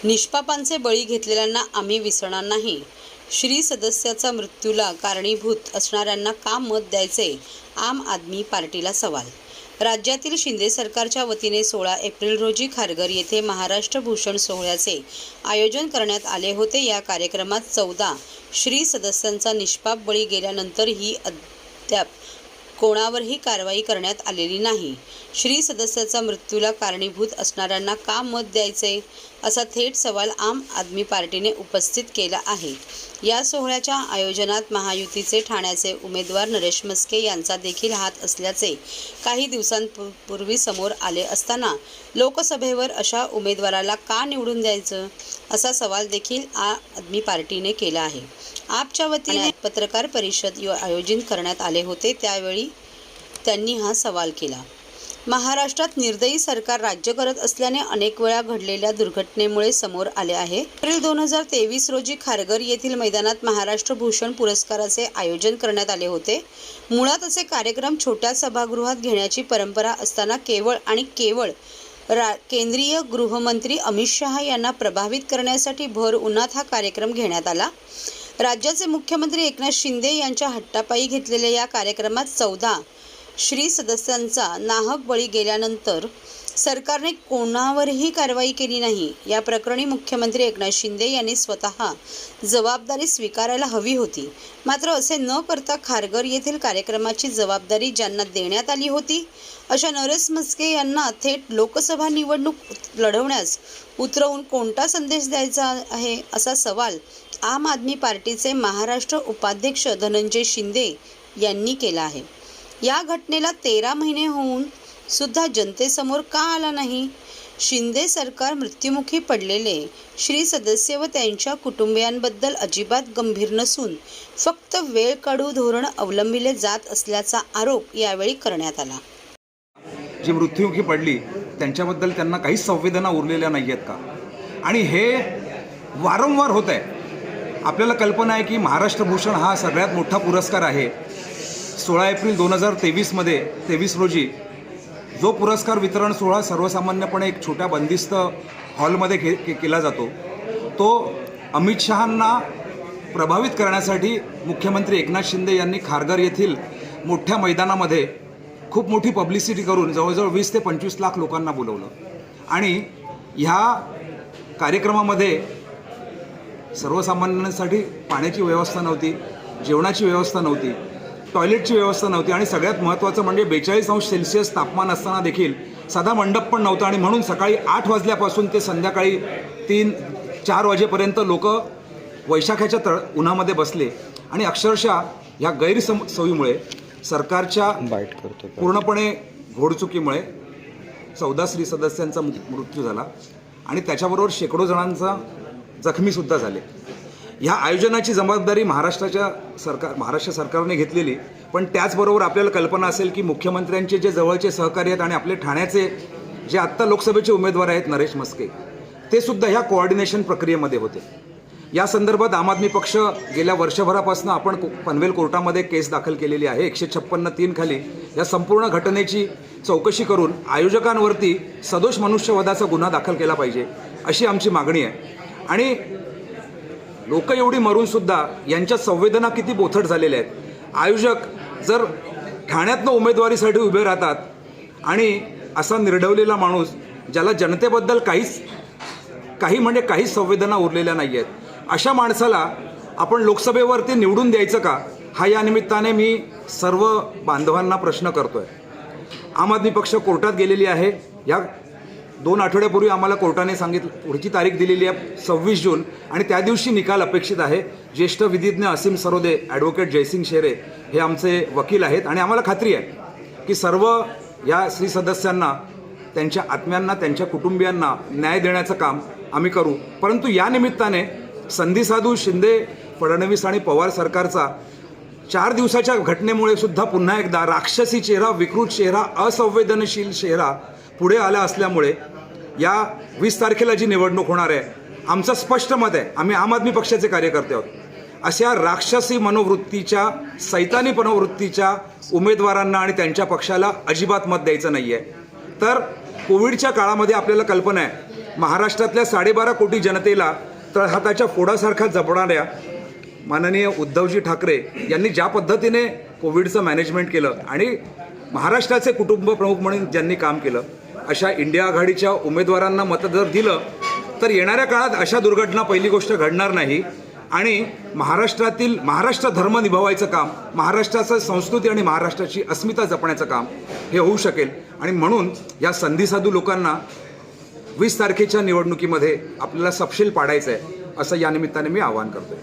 निष्पापांचे बळी घेतलेल्यांना आम्ही विसरणार नाही. श्री सदस्याचा मृत्यूला कारणीभूत असणाऱ्यांना का मत द्यायचे? आम आदमी पार्टीला सवाल. राज्यातील शिंदे सरकारच्या वतीने 16 एप्रिल रोजी खारघर येथे महाराष्ट्र भूषण सोहळ्याचे आयोजन करण्यात आले होते. या कार्यक्रमात 14 श्री सदस्यांचा निष्पाप बळी गेल्यानंतरही अद्याप कोणावरही कारवाई करण्यात आलेली नाही. श्री सदस्याचा मृत्यूला कारणीभूत असणाऱ्यांना का मत द्यायचे, असा थेट सवाल आम आदमी पार्टीने उपस्थित केला आहे. या सोहळ्याच्या आयोजनात महायुतीचे ठाण्याचे उमेदवार नरेश म्हस्के यांचा देखील हात असल्याचे काही दिवसांपूर्वी समोर आले असताना लोकसभेवर अशा उमेदवाराला का निवडून द्यायचं, असा सवाल देखील आम आदमी पार्टीने केला आहे. आपच्या वतीने पत्रकार परिषद आयोजित करण्यात आले होते, त्यावेळी त्यांनी हा सवाल केला. महाराष्ट्रात निर्दयी सरकार राज्य करत असल्याने अनेक वेळा घडलेल्या दुर्घटनेमुळे समोर आले आहे. एप्रिल 2023 रोजी खारघर येथील मैदानात महाराष्ट्र भूषण पुरस्काराचे आयोजन करण्यात आले होते. मुळात असे कार्यक्रम छोट्या सभागृहात घेण्याची परंपरा असताना केवळ केंद्रीय गृहमंत्री अमित शहा यांना प्रभावित करण्यासाठी भर उन्हात हा कार्यक्रम घेण्यात आला. राज्याचे मुख्यमंत्री एकनाथ शिंदे यांच्या हट्टापायी घेतलेल्या या कार्यक्रमात 14 श्री सदस्यांचा नाहक बळी गेल्यानंतर सरकारने कोणावरही कारवाई केली नाही. या प्रकरणी मुख्यमंत्री एकनाथ शिंदे यांनी स्वतः जबाबदारी स्वीकारायला हवी होती. मात्र असे न करता खारघर येथील कार्यक्रमाची जबाबदारी ज्यांना देण्यात आली होती अशा नरेश म्हस्के यांना थेट लोकसभा निवडणूक लढवण्यास उतरवून कोणता संदेश द्यायचा आहे, असा सवाल आम आदमी पार्टीचे महाराष्ट्र उपाध्यक्ष धनंजय शिंदे यांनी केला आहे. या घटनेला 13 महिने होऊन सुद्धा जनतेसमोर का आला नाही? शिंदे सरकार मृत्युमुखी पडलेले श्री सदस्य व त्यांच्या कुटुंबियांबद्दल अजिबात गंभीर नसून फक्त वेळ काढू धोरण अवलंबिले जात असल्याचा आरोप यावेळी करण्यात आला. जी मृत्युमुखी पडली त्यांच्याबद्दल त्यांना काही संवेदना उरलेल्या नाही आहेत का? आणि हे वारंवार होत आहे. आपल्याला कल्पना आहे की महाराष्ट्र भूषण हा सगळ्यात मोठा पुरस्कार आहे. 16 एप्रिल 2023 रोजी जो पुरस्कार वितरण सोहळा सर्वसामान्यपणे एक छोट्या बंदिस्त हॉलमध्ये केला जातो, तो अमित शहांना प्रभावित करण्यासाठी मुख्यमंत्री एकनाथ शिंदे यांनी खारघर येथील मोठ्या मैदानामध्ये खूप मोठी पब्लिसिटी करून जवळजवळ 20 ते 25 लाख लोकांना बोलवलं. आणि ह्या कार्यक्रमामध्ये सर्वसामान्यांसाठी पाण्याची व्यवस्था नव्हती, जेवणाची व्यवस्था नव्हती, टॉयलेटची व्यवस्था नव्हती आणि सगळ्यात महत्त्वाचं म्हणजे 42°C तापमान असताना देखील साधा मंडप पण नव्हता. आणि म्हणून सकाळी 8 वाजल्यापासून ते संध्याकाळी 3-4 वाजेपर्यंत लोक वैशाखाच्या उन्हामध्ये बसले. आणि अक्षरशः ह्या गैरसोयीमुळे सरकारच्या पूर्णपणे घोडचुकीमुळे 14 श्री सदस्यांचा मृत्यू झाला आणि त्याच्याबरोबर शेकडो जणांचा जखमीसुद्धा झाले. ह्या आयोजनाची जबाबदारी महाराष्ट्र सरकारने घेतलेली, पण त्याचबरोबर आपल्याला कल्पना असेल की मुख्यमंत्र्यांचे जे जवळचे सहकारी आहेत आणि आपले ठाण्याचे जे आत्ता लोकसभेचे उमेदवार आहेत नरेश म्हस्के, ते सुद्धा ह्या कोऑर्डिनेशन प्रक्रियेमध्ये होते. या संदर्भात आम आदमी पक्ष गेल्या वर्षभरापासून आपण पनवेल कोर्टामध्ये केस दाखल केलेली आहे. 156(3) खाली या संपूर्ण घटनेची चौकशी करून आयोजकांवरती सदोष मनुष्यवधाचा गुन्हा दाखल केला पाहिजे, अशी आमची मागणी आहे. आणि लोक एवढी मरूनसुद्धा यांच्या संवेदना किती बोथट झालेल्या आहेत. आयोजक जर ठाण्यातनं उमेदवारीसाठी उभे राहतात आणि असा निर्ढवलेला माणूस ज्याला जनतेबद्दल काहीच संवेदना उरलेल्या नाही आहेत, अशा माणसाला आपण लोकसभेवरती निवडून द्यायचं का, हा या निमित्ताने मी सर्व बांधवांना प्रश्न करतोय. आम आदमी पक्ष कोर्टात गेलेली आहे. या 2 आठवड्यापूर्वी आम्हाला कोर्टाने पुढची तारीख दिलेली आहे 26 जून आणि त्या दिवशी निकाल अपेक्षित आहे. ज्येष्ठ विधिज्ञ असीम सरोदे, ॲडव्होकेट जयसिंग शेरे हे आमचे वकील आहेत आणि आम्हाला खात्री आहे की सर्व या श्री सदस्यांना, त्यांच्या आत्म्यांना, त्यांच्या कुटुंबियांना न्याय देण्याचं काम आम्ही करू. परंतु या निमित्ताने संधीसाधू शिंदे, फडणवीस आणि पवार सरकारचा 4 दिवसाच्या घटनेमुळे सुद्धा पुन्हा एकदा राक्षसी चेहरा, विकृत चेहरा, असंवेदनशील चेहरा पुढे आला असल्यामुळे या 20 तारखेला जी निवडणूक होणार आहे, आमचं स्पष्ट मत आहे, आम्ही आम आदमी पक्षाचे कार्यकर्ते आहोत, अशा राक्षसी मनोवृत्तीच्या, सैतानी मनोवृत्तीच्या उमेदवारांना आणि त्यांच्या पक्षाला अजिबात मत द्यायचं नाही आहे. तर कोविडच्या काळामध्ये आपल्याला कल्पना आहे महाराष्ट्रातल्या 12.5 कोटी जनतेला तळहाताच्या फोडासारखा जपणाऱ्या माननीय उद्धवजी ठाकरे यांनी ज्या पद्धतीने कोविडचं मॅनेजमेंट केलं आणि महाराष्ट्राचे कुटुंब प्रमुख म्हणून ज्यांनी काम केलं, अशा इंडिया आघाडीच्या उमेदवारांना मत जर दिलं तर येणाऱ्या काळात अशा दुर्घटना पहिली गोष्ट घडणार नाही आणि महाराष्ट्र धर्म निभावायचं काम, महाराष्ट्राचं संस्कृती आणि महाराष्ट्राची अस्मिता जपण्याचं काम हे होऊ शकेल. आणि म्हणून या संधीसाधू लोकांना 20 तारखेच्या निवडणुकीमध्ये आपल्याला सपशील पाडायचं आहे, असं या निमित्ताने मी आवाहन करतोय.